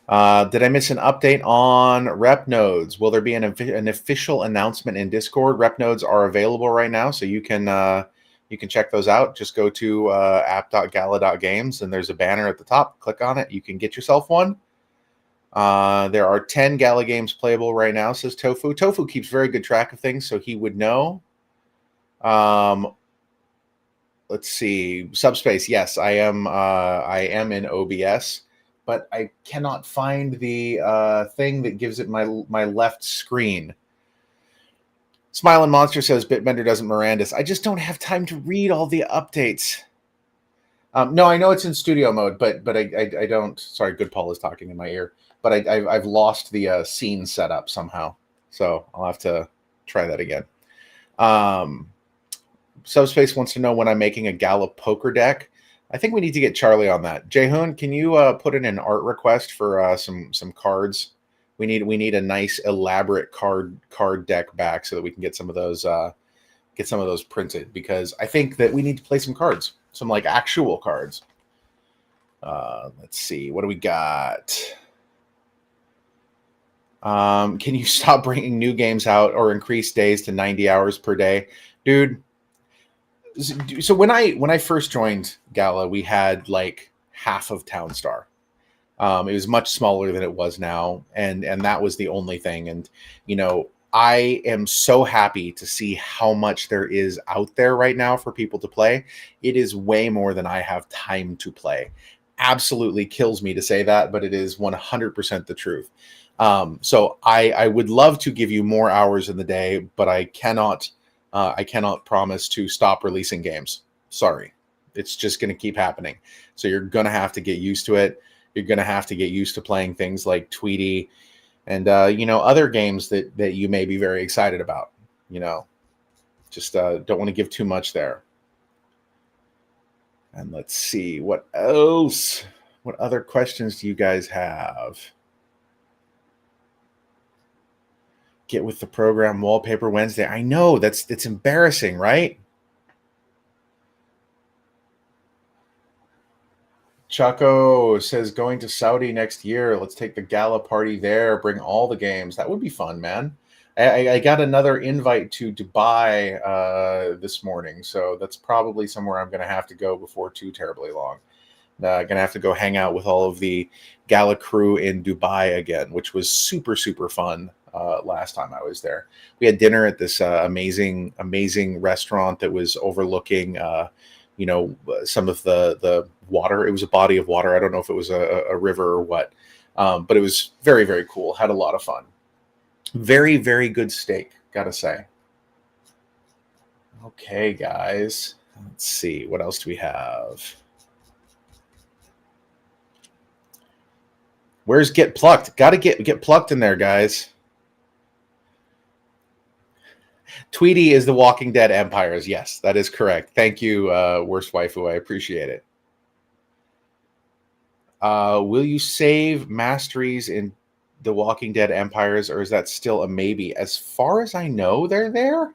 Did I miss an update on rep nodes? Will there be an official announcement in Discord? Rep nodes are available right now, so you can check those out. Just go to app.gala.games, and there's a banner at the top. Click on it. You can get yourself one. There are 10 Gala Games playable right now, says Tofu. Tofu keeps very good track of things, so he would know. Let's see. Subspace, yes, I am in OBS, but I cannot find the thing that gives it my left screen. Smiling Monster says BitBender doesn't Mirandus. I just don't have time to read all the updates. No, I know it's in studio mode, but I don't. Sorry, Good Paul is talking in my ear. But I've lost the scene setup somehow, so I'll have to try that again. Subspace wants to know when I'm making a Gala poker deck. I think we need to get Charlie on that. Jaehoon, can you put in an art request for some cards? We need a nice elaborate card deck back so that we can get some of those printed, because I think that we need to play some cards, some like actual cards. Let's see, what do we got? Can you stop bringing new games out or increase days to 90 hours per day, dude? So when I first joined Gala, we had like half of Townstar. It was much smaller than it was now, and that was the only thing. And you know, I am so happy to see how much there is out there right now for people to play. It is way more than I have time to play. Absolutely kills me to say that, but it is 100% the truth. So I would love to give you more hours in the day, but I cannot promise to stop releasing games. Sorry, it's just going to keep happening. So you're going to have to get used to it. You're going to have to get used to playing things like Tweety and, you know, other games that you may be very excited about. You know, just don't want to give too much there. And let's see, what else? What other questions do you guys have? Get with the program, Wallpaper Wednesday. I know, it's embarrassing, right? Choco says going to Saudi next year. Let's take the Gala party there. Bring all the games. That would be fun, man. I got another invite to Dubai this morning, so that's probably somewhere I'm going to have to go before too terribly long. Going to have to go hang out with all of the Gala crew in Dubai again, which was super, super fun last time I was there. We had dinner at this amazing restaurant that was overlooking you know, some of the water. It was a body of water. I don't know if it was a river or what, but it was very, very cool. Had a lot of fun. Very, very good steak, gotta say. Okay, guys. Let's see. What else do we have? Where's Get Plucked? Gotta get Plucked in there, guys. Tweety is the Walking Dead Empires. Yes, that is correct. Thank you, Worst Waifu. I appreciate it. Will you save Masteries in the Walking Dead Empires, or is that still a maybe? As far as I know, they're there.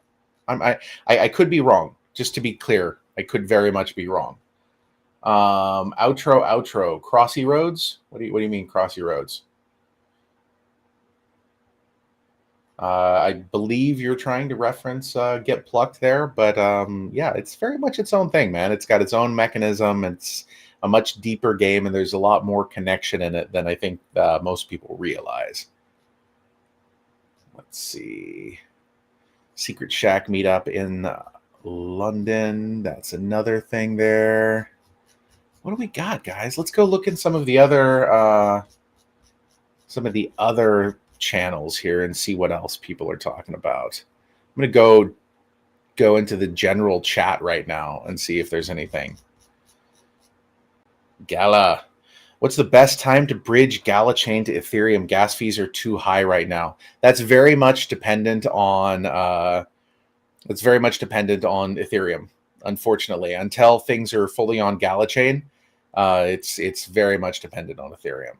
I could be wrong. Just to be clear, I could very much be wrong. Outro. Crossy Roads. What do you mean, Crossy Roads? I believe you're trying to reference Get Plucked there, but yeah, it's very much its own thing, man. It's got its own mechanism. It's a much deeper game, and there's a lot more connection in it than I think most people realize. Let's see. Secret Shack meetup in London. That's another thing there. What do we got, guys? Let's go look in some of the other channels here and see what else people are talking about. I'm going to go into the general chat right now and see if there's anything. Gala. What's the best time to bridge GALACHAIN to Ethereum? Gas fees are too high right now. That's very much dependent on Ethereum. Unfortunately, until things are fully on GALACHAIN, it's very much dependent on Ethereum.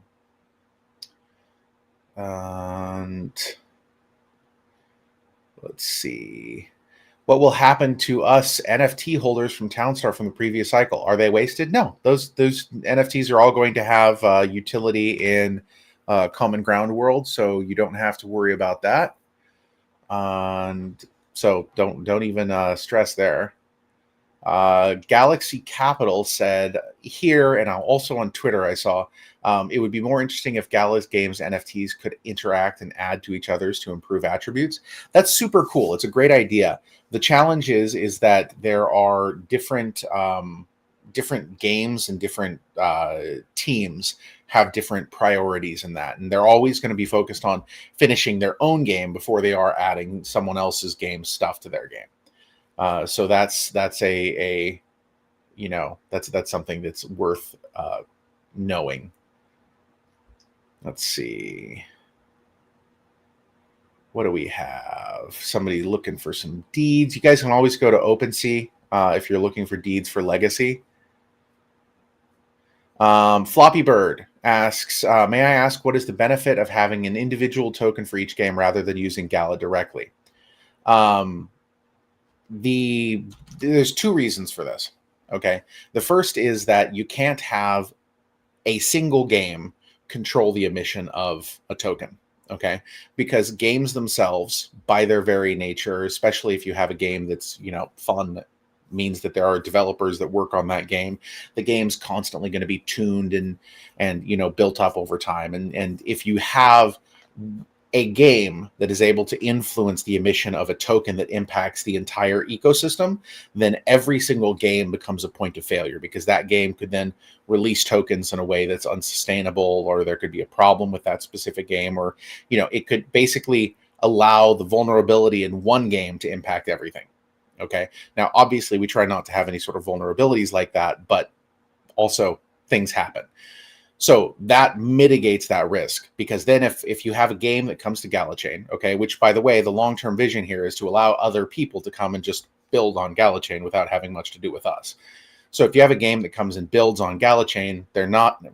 And let's see. What will happen to us NFT holders from Townstar from the previous cycle? Are they wasted? No. Those NFTs are all going to have utility in Common Ground world, so you don't have to worry about that. And so don't even stress there. Galaxy Capital said here, and also on Twitter I saw, it would be more interesting if Gala Games NFTs could interact and add to each other's to improve attributes. That's super cool. It's a great idea. The challenge is that there are different games and different teams have different priorities in that, and they're always going to be focused on finishing their own game before they are adding someone else's game stuff to their game. So that's a that's something that's worth knowing. Let's see. What do we have? Somebody looking for some deeds. You guys can always go to OpenSea if you're looking for deeds for Legacy. Floppy Bird asks, may I ask what is the benefit of having an individual token for each game rather than using Gala directly? There's two reasons for this. Okay. The first is that you can't have a single game control the emission of a token. Okay. Because games themselves, by their very nature, especially if you have a game that's, fun, means that there are developers that work on that game. The game's constantly going to be tuned and built up over time. And if you have a game that is able to influence the emission of a token that impacts the entire ecosystem, then every single game becomes a point of failure, because that game could then release tokens in a way that's unsustainable, or there could be a problem with that specific game, or, it could basically allow the vulnerability in one game to impact everything. Okay. Now, obviously, we try not to have any sort of vulnerabilities like that, but also things happen. So that mitigates that risk, because then if you have a game that comes to GALACHAIN, okay, which, by the way, the long-term vision here is to allow other people to come and just build on GALACHAIN without having much to do with us. So if you have a game that comes and builds on GALACHAIN, they're not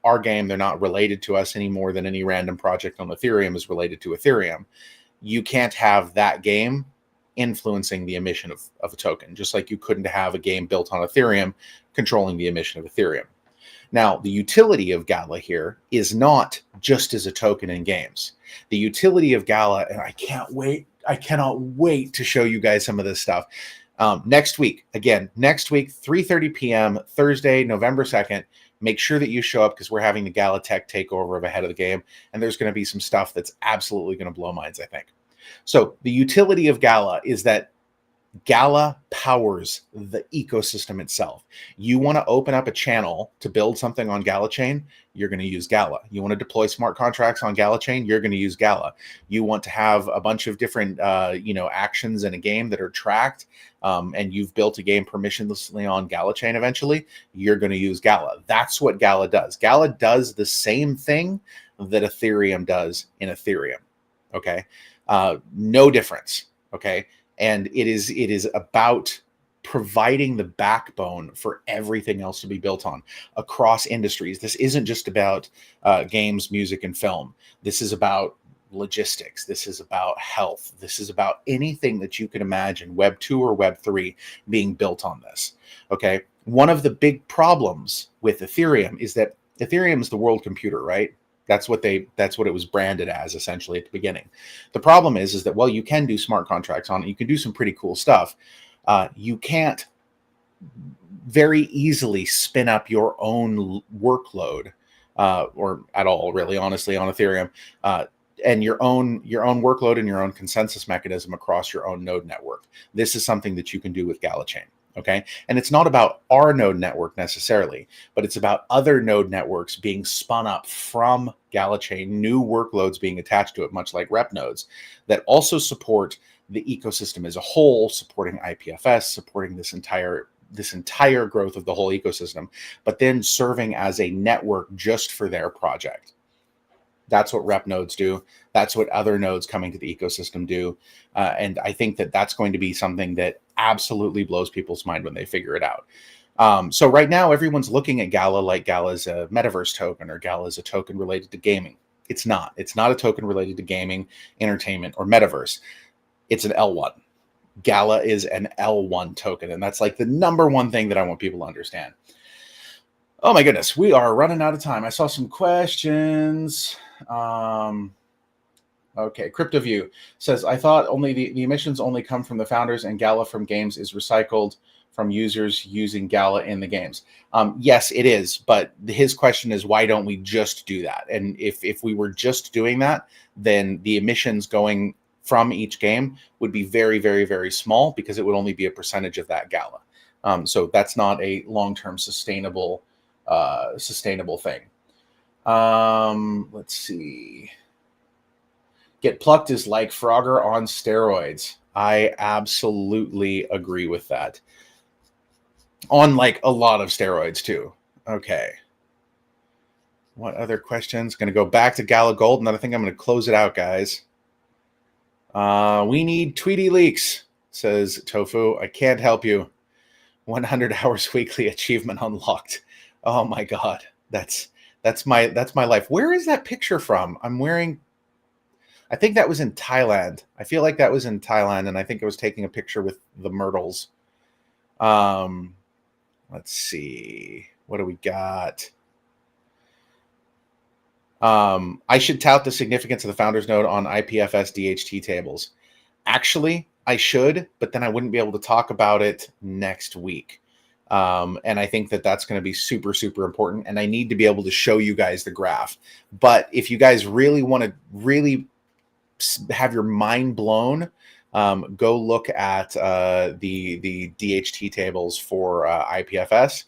our game, they're not related to us any more than any random project on Ethereum is related to Ethereum. You can't have that game influencing the emission of a token, just like you couldn't have a game built on Ethereum controlling the emission of Ethereum. Now, the utility of Gala here is not just as a token in games. The utility of Gala, and I cannot wait to show you guys some of this stuff. Next week, 3:30 p.m., Thursday, November 2nd, make sure that you show up, because we're having the Gala Tech takeover of Ahead of the Game, and there's going to be some stuff that's absolutely going to blow minds, I think. So the utility of Gala is that Gala powers the ecosystem itself. You want to open up a channel to build something on GALACHAIN, you're going to use Gala. You want to deploy smart contracts on GALACHAIN, you're going to use Gala. You want to have a bunch of different actions in a game that are tracked, and you've built a game permissionlessly on GALACHAIN eventually, you're going to use Gala. That's what Gala does. Gala does the same thing that Ethereum does in Ethereum. Okay. No difference. Okay. And it is about providing the backbone for everything else to be built on across industries. This isn't just about games, music, and film. This is about logistics. This is about health. This is about anything that you can imagine, Web 2 or Web 3, being built on this. Okay. One of the big problems with Ethereum is that Ethereum is the world computer, right? That's what it was branded as essentially at the beginning. The problem is that, well, you can do smart contracts on it. You can do some pretty cool stuff. You can't very easily spin up your own workload, or at all, really, honestly, on Ethereum, and your own workload and your own consensus mechanism across your own node network. This is something that you can do with GALACHAIN. Okay. And it's not about our node network necessarily, but it's about other node networks being spun up from GALACHAIN, new workloads being attached to it, much like rep nodes that also support the ecosystem as a whole, supporting IPFS, supporting this entire growth of the whole ecosystem, but then serving as a network just for their project. That's what rep nodes do. That's what other nodes coming to the ecosystem do. And I think that that's going to be something that absolutely blows people's mind when they figure it out. So right now, everyone's looking at Gala like Gala's a metaverse token or Gala's a token related to gaming. It's not. It's not a token related to gaming, entertainment, or metaverse. It's an L1. Gala is an L1 token. And that's like the number one thing that I want people to understand. Oh my goodness, we are running out of time. I saw some questions. Okay, CryptoView says, I thought only the emissions only come from the founders and Gala from games is recycled from users using Gala in the games. Yes, it is. But his question is, why don't we just do that? And if we were just doing that, then the emissions going from each game would be very, very, very small because it would only be a percentage of that Gala. So that's not a long-term sustainable thing. Let's see. Get plucked is like Frogger on steroids. I absolutely agree with that. On like a lot of steroids too. Okay. What other questions? Going to go back to Gala Gold, and then I think I'm going to close it out, guys. We need Tweety leaks, says Tofu. I can't help you. 100 hours weekly achievement unlocked. Oh my God. That's my life. Where is that picture from? I think that was in Thailand. I feel like that was in Thailand, and I think I was taking a picture with the myrtles. Let's see. What do we got? I should tout the significance of the founders node on IPFS DHT tables. Actually, I should, but then I wouldn't be able to talk about it next week. And I think that that's going to be super, super important. And I need to be able to show you guys the graph. But if you guys really want to really have your mind blown, go look at the DHT tables for IPFS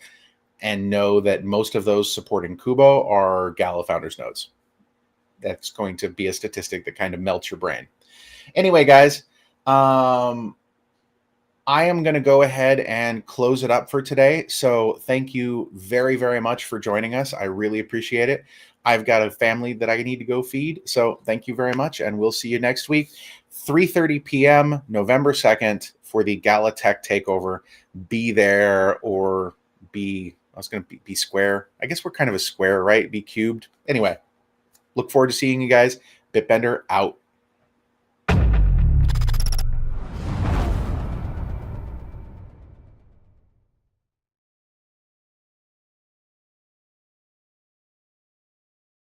and know that most of those supporting Kubo are Gala founders nodes. That's going to be a statistic that kind of melts your brain. Anyway, guys, I am going to go ahead and close it up for today. So thank you very, very much for joining us. I really appreciate it. I've got a family that I need to go feed. So thank you very much. And we'll see you next week, 3:30 p.m., November 2nd, for the Gala Tech Takeover. Be there or be, I was going to be square. I guess we're kind of a square, right? Be cubed. Anyway, look forward to seeing you guys. BitBender out.